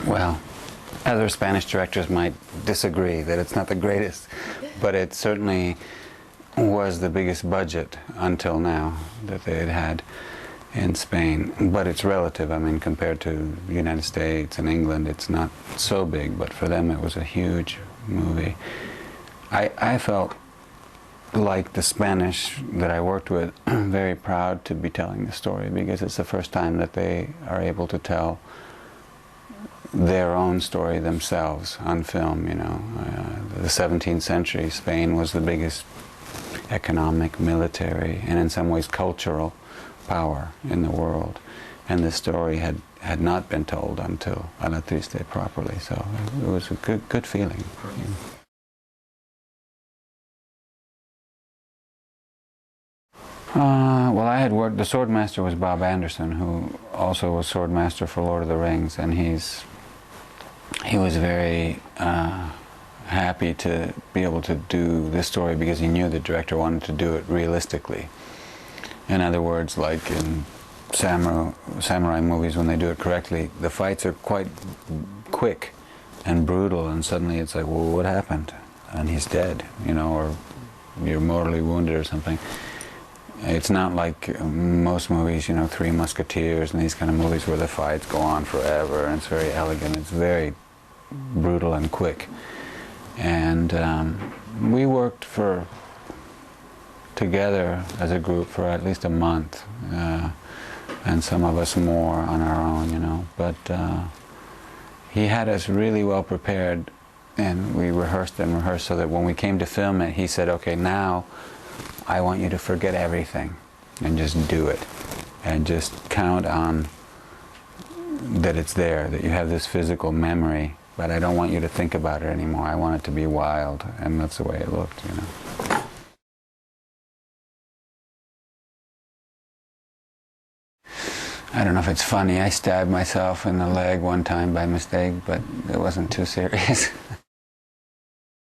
Well, other Spanish directors might disagree that it's not the greatest, but it certainly was the biggest budget until now that they had had in Spain. But it's relative. I mean, compared to the United States and England, it's not so big, but for them it was a huge movie. I felt like the Spanish that I worked with very proud to be telling the story, because it's the first time that they are able to tell their own story themselves on film, you know. The 17th century, Spain was the biggest economic, military, and in some ways cultural power in the world. And this story had not been told until ALATRISTE properly, so it was a good feeling. You know. Well, I had worked, the swordmaster was Bob Anderson, who also was swordmaster for Lord of the Rings, and he was very happy to be able to do this story because he knew the director wanted to do it realistically. In other words, like in samurai movies, when they do it correctly, the fights are quite quick and brutal, and suddenly it's like, well, what happened? And he's dead, you know, or you're mortally wounded or something. It's not like most movies, you know, Three Musketeers and these kind of movies where the fights go on forever and it's very elegant. It's very brutal and quick. And we worked together as a group for at least a month, and some of us more on our own, you know. But he had us really well prepared, and we rehearsed and rehearsed so that when we came to film it, he said, okay, now I want you to forget everything and just do it, and just count on that it's there, that you have this physical memory, but I don't want you to think about it anymore. I want it to be wild, and that's the way it looked, you know. I don't know if it's funny, I stabbed myself in the leg one time by mistake, but it wasn't too serious.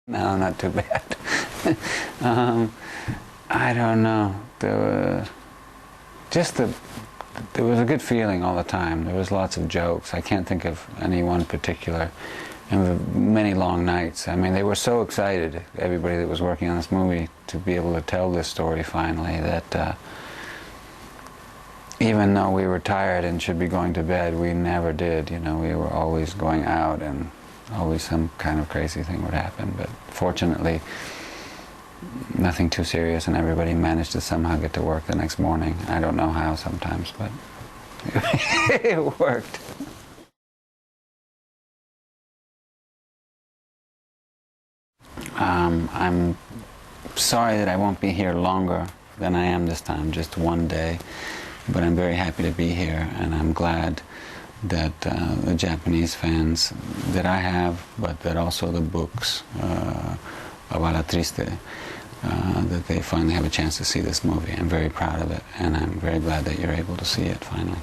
No, not too bad. I don't know. There was a good feeling all the time. There was lots of jokes. I can't think of any one particular. And many long nights. I mean, they were so excited, everybody that was working on this movie, to be able to tell this story finally, that even though we were tired and should be going to bed, we never did. You know, we were always going out, and always some kind of crazy thing would happen. But fortunately, nothing too serious, and everybody managed to somehow get to work the next morning. I don't know how sometimes, but it worked. I'm sorry that I won't be here longer than I am this time, just one day, but I'm very happy to be here, and I'm glad that the Japanese fans that I have, but that also the books of ALATRISTE, that they finally have a chance to see this movie. I'm very proud of it, and I'm very glad that you're able to see it finally.